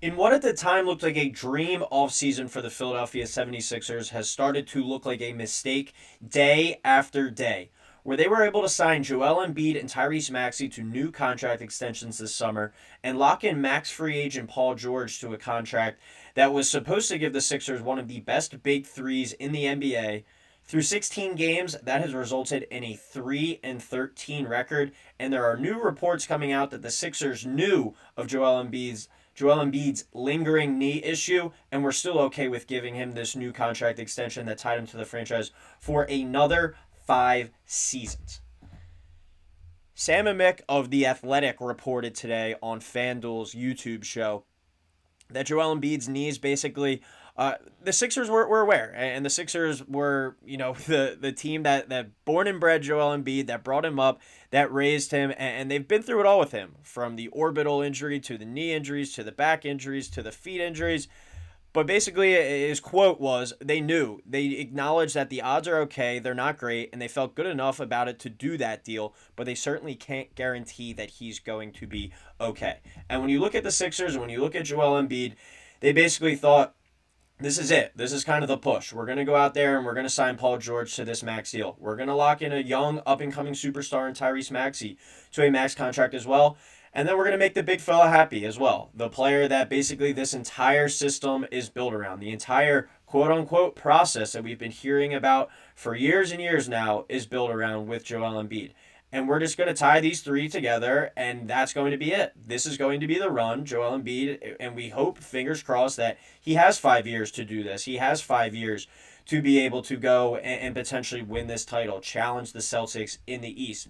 In what at the time looked like a dream offseason for the Philadelphia 76ers has started to look like a mistake day after day, where they were able to sign Joel Embiid and Tyrese Maxey to new contract extensions this summer and lock in max free agent Paul George to a contract that was supposed to give the Sixers one of the best big threes in the NBA. Through 16 games, that has resulted in a 3-13 record, and there are new reports coming out that the Sixers knew of Joel Embiid's lingering knee issue, and we're still okay with giving him this new contract extension that tied him to the franchise for another 5 seasons. Sam and Mick of The Athletic reported today on FanDuel's YouTube show that Joel Embiid's knees basically. The Sixers were aware, and the Sixers were, the team that born and bred Joel Embiid, that brought him up, that raised him, and they've been through it all with him, from the orbital injury to the knee injuries to the back injuries to the feet injuries. But basically, his quote was, they knew, they acknowledged that the odds are okay, they're not great, and they felt good enough about it to do that deal, but they certainly can't guarantee that he's going to be okay. And when you look at the Sixers and when you look at Joel Embiid, they basically thought, this is it. This is kind of the push. We're going to go out there and we're going to sign Paul George to this max deal. We're going to lock in a young, up-and-coming superstar in Tyrese Maxey to a max contract as well. And then we're going to make the big fella happy as well. The player that basically this entire system is built around. The entire quote-unquote process that we've been hearing about for years and years now is built around with Joel Embiid. And we're just going to tie these three together, and that's going to be it. This is going to be the run, Joel Embiid, and we hope, fingers crossed, that he has 5 years to do this. He has 5 years to be able to go and potentially win this title, challenge the Celtics in the East.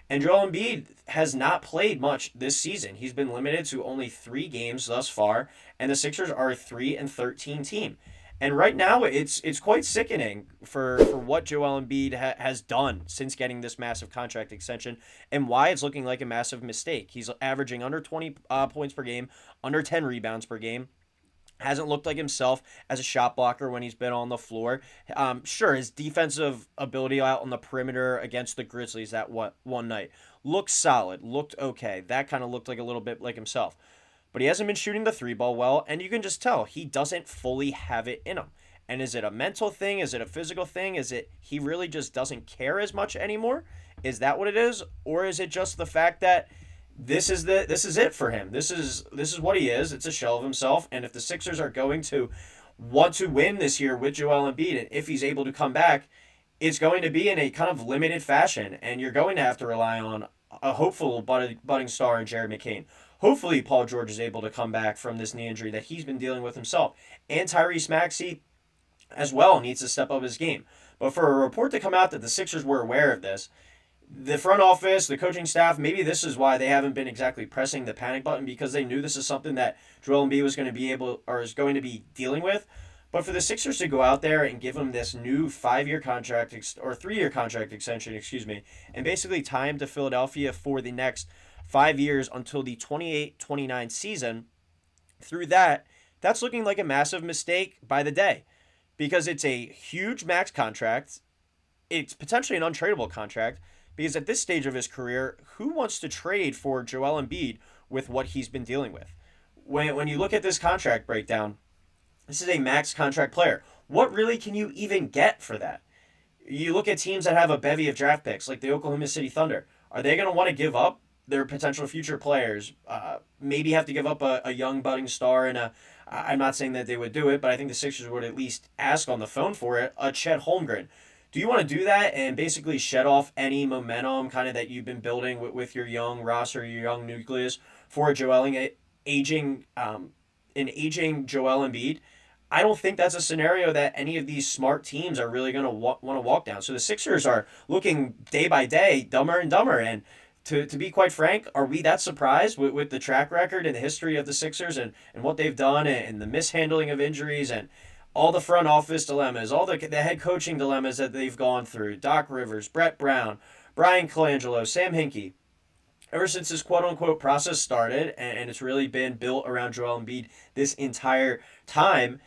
And Joel Embiid has not played much this season. He's been limited to only 3 games thus far, and the Sixers are a 3-13 team. And right now, it's quite sickening for what Joel Embiid has done since getting this massive contract extension, and why it's looking like a massive mistake. He's averaging under 20 points per game, under 10 rebounds per game. Hasn't looked like himself as a shot blocker when he's been on the floor. Sure, his defensive ability out on the perimeter against the Grizzlies that one night looked solid, looked okay. That kind of looked like a little bit like himself. But he hasn't been shooting the three ball well, and you can just tell he doesn't fully have it in him. And is it a mental thing? Is it a physical thing? Is it he really just doesn't care as much anymore? Is that what it is? Or is it just the fact that this is it for him? This is what he is. It's a shell of himself. And if the Sixers are going to want to win this year with Joel Embiid, and if he's able to come back, it's going to be in a kind of limited fashion, and you're going to have to rely on a hopeful budding star in Jared McCain. Hopefully, Paul George is able to come back from this knee injury that he's been dealing with himself. And Tyrese Maxey, as well, needs to step up his game. But for a report to come out that the Sixers were aware of this, the front office, the coaching staff, maybe this is why they haven't been exactly pressing the panic button, because they knew this is something that Joel Embiid was going to be able, or is going to be dealing with. But for the Sixers to go out there and give him this new 5-year contract or 3-year contract extension, and basically tie him to Philadelphia for the next 5 years until the 28-29 season, through that's looking like a massive mistake by the day, because it's a huge max contract. It's potentially an untradeable contract, because at this stage of his career, who wants to trade for Joel Embiid with what he's been dealing with? When you look at this contract breakdown, this is a max contract player. What really can you even get for that? You look at teams that have a bevy of draft picks, like the Oklahoma City Thunder. Are they going to want to give up their potential future players? Maybe have to give up a young budding star and I'm not saying that they would do it, but I think the Sixers would at least ask on the phone for it, a Chet Holmgren. Do you want to do that and basically shed off any momentum kind of that you've been building with your young roster, your young nucleus for an aging Joel Embiid? I don't think that's a scenario that any of these smart teams are really going to want to walk down. So the Sixers are looking day by day dumber and dumber. And to be quite frank, are we that surprised with the track record and the history of the Sixers and what they've done and the mishandling of injuries and all the front office dilemmas, all the head coaching dilemmas that they've gone through? Doc Rivers, Brett Brown, Brian Colangelo, Sam Hinkie. Ever since this quote-unquote process started, and it's really been built around Joel Embiid this entire time,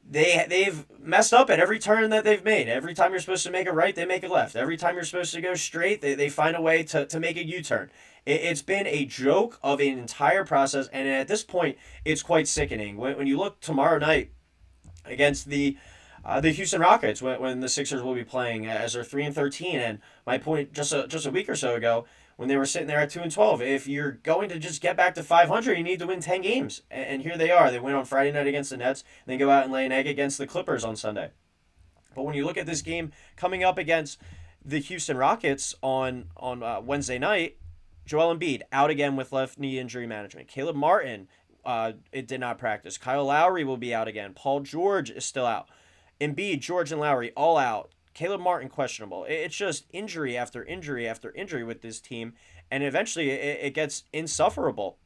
they've messed up at every turn that they've made. Every time you're supposed to make a right, they make a left. Every time you're supposed to go straight, they find a way to make a U-turn. It's been a joke of an entire process, and at this point, it's quite sickening. When you look tomorrow night against the Houston Rockets when the Sixers will be playing as they're 3-13, and my point just a week or so ago when they were sitting there at 2-12. If you're going to just get back to 500, you need to win 10 games, and here they are. They win on Friday night against the Nets, and they go out and lay an egg against the Clippers on Sunday. But when you look at this game coming up against the Houston Rockets on Wednesday night, Joel Embiid out again with left knee injury management. Caleb Martin, it did not practice. Kyle Lowry will be out again. Paul George is still out. Embiid, George, and Lowry all out. Caleb Martin questionable. It's just injury after injury after injury with this team, and eventually it gets insufferable.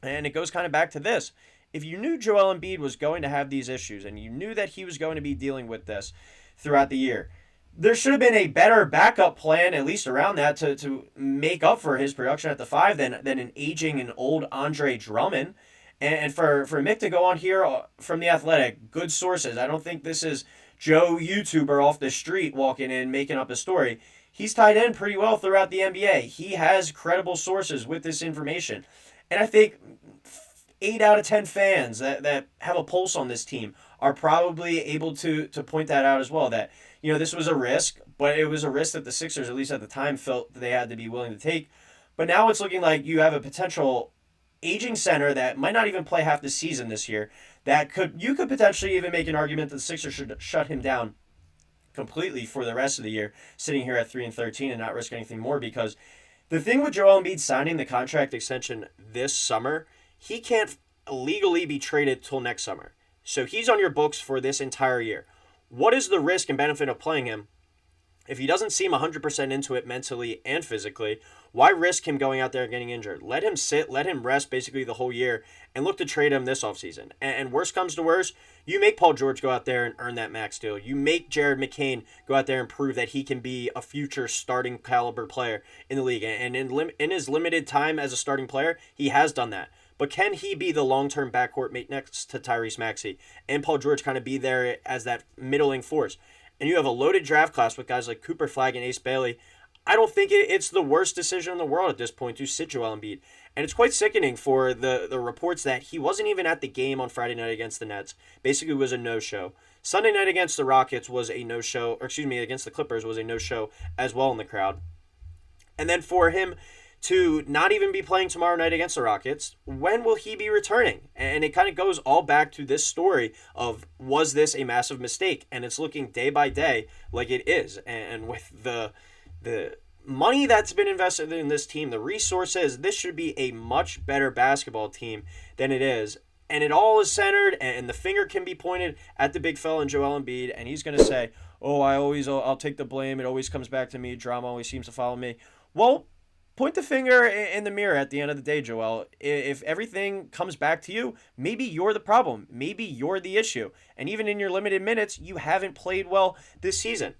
And it goes kind of back to this. If you knew Joel Embiid was going to have these issues and you knew that he was going to be dealing with this throughout the year, there should have been a better backup plan, at least around that, to make up for his production at the 5 than an aging and old Andre Drummond. And for Mick to go on here from The Athletic, good sources. I don't think this is Joe YouTuber off the street walking in making up a story. He's tied in pretty well throughout the NBA. He has credible sources with this information. And I think 8 out of 10 fans that have a pulse on this team are probably able to point that out as well, that this was a risk, but it was a risk that the Sixers, at least at the time, felt that they had to be willing to take. But now it's looking like you have a potential aging center that might not even play half the season this year, that you could potentially even make an argument that the Sixers should shut him down completely for the rest of the year, sitting here at 3-13 and not risk anything more. Because the thing with Joel Embiid signing the contract extension this summer, he can't legally be traded till next summer. So he's on your books for this entire year. What is the risk and benefit of playing him? If he doesn't seem 100% into it mentally and physically, why risk him going out there and getting injured? Let him sit, let him rest basically the whole year, and look to trade him this offseason. And worst comes to worst, you make Paul George go out there and earn that max deal. You make Jared McCain go out there and prove that he can be a future starting caliber player in the league. And in his limited time as a starting player, he has done that. But can he be the long-term backcourt mate next to Tyrese Maxey? And Paul George kind of be there as that middling force? And you have a loaded draft class with guys like Cooper Flagg and Ace Bailey. I don't think it's the worst decision in the world at this point to sit Joel Embiid. And it's quite sickening for the reports that he wasn't even at the game on Friday night against the Nets. Basically was a no-show. Sunday night against the Rockets was a no-show, or excuse me, against the Clippers was a no-show as well in the crowd. And then for him to not even be playing tomorrow night against the Rockets, when will he be returning? And it kind of goes all back to this story of, was this a massive mistake? And it's looking day by day like it is. And with the money that's been invested in this team, the resources, this should be a much better basketball team than it is. And it all is centered, and the finger can be pointed at the big fella in Joel Embiid, and he's going to say, I'll take the blame. It always comes back to me. Drama always seems to follow me. Well, point the finger in the mirror at the end of the day, Joel. If everything comes back to you, maybe you're the problem. Maybe you're the issue. And even in your limited minutes, you haven't played well this season.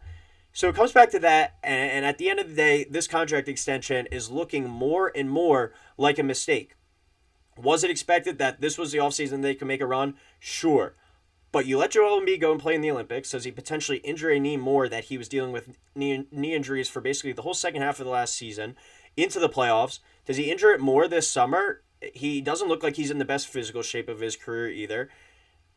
So it comes back to that, and at the end of the day, this contract extension is looking more and more like a mistake. Was it expected that this was the offseason they could make a run? Sure. But you let Joel Embiid go and play in the Olympics. Does he potentially injure a knee more that he was dealing with knee injuries for basically the whole second half of the last season into the playoffs? Does he injure it more this summer? He doesn't look like he's in the best physical shape of his career either.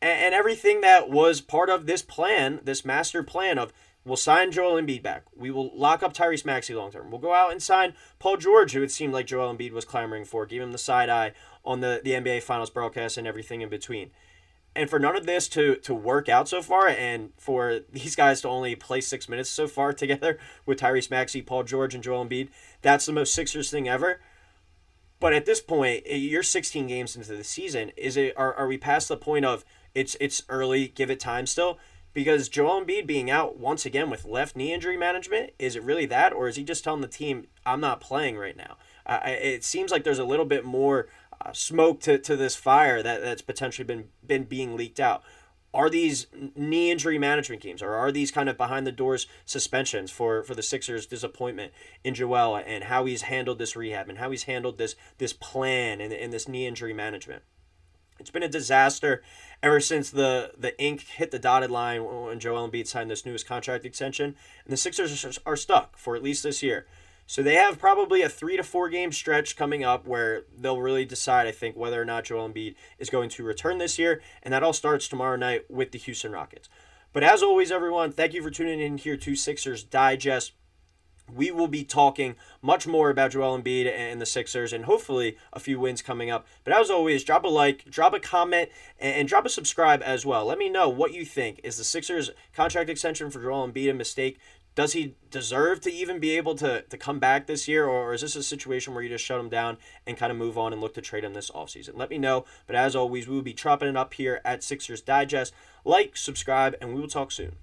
And everything that was part of this plan, this master plan of, we'll sign Joel Embiid back. We will lock up Tyrese Maxey long term. We'll go out and sign Paul George, who it seemed like Joel Embiid was clamoring for. Give him the side eye on the NBA Finals broadcast and everything in between. And for none of this to work out so far, and for these guys to only play 6 minutes so far together with Tyrese Maxey, Paul George, and Joel Embiid, that's the most Sixers thing ever. But at this point, you're 16 games into the season. Are we past the point of it's early, give it time still? Because Joel Embiid being out once again with left knee injury management, is it really that? Or is he just telling the team, I'm not playing right now? It seems like there's a little bit more smoke to this fire that's potentially been being leaked out. Are these knee injury management games, or are these kind of behind the doors suspensions for the Sixers' disappointment in Joel and how he's handled this rehab and how he's handled this plan and this knee injury management? It's been a disaster ever since the ink hit the dotted line when Joel Embiid signed this newest contract extension, and the Sixers are stuck for at least this year. So they have probably a 3 to 4 game stretch coming up where they'll really decide, I think, whether or not Joel Embiid is going to return this year, and that all starts tomorrow night with the Houston Rockets. But as always, everyone, thank you for tuning in here to Sixers Digest. We will be talking much more about Joel Embiid and the Sixers and hopefully a few wins coming up. But as always, drop a like, drop a comment, and drop a subscribe as well. Let me know what you think. Is the Sixers contract extension for Joel Embiid a mistake? Does he deserve to even be able to come back this year, or is this a situation where you just shut him down and kind of move on and look to trade him this offseason? Let me know. But as always, we will be chopping it up here at Sixers Digest. Like, subscribe, and we will talk soon.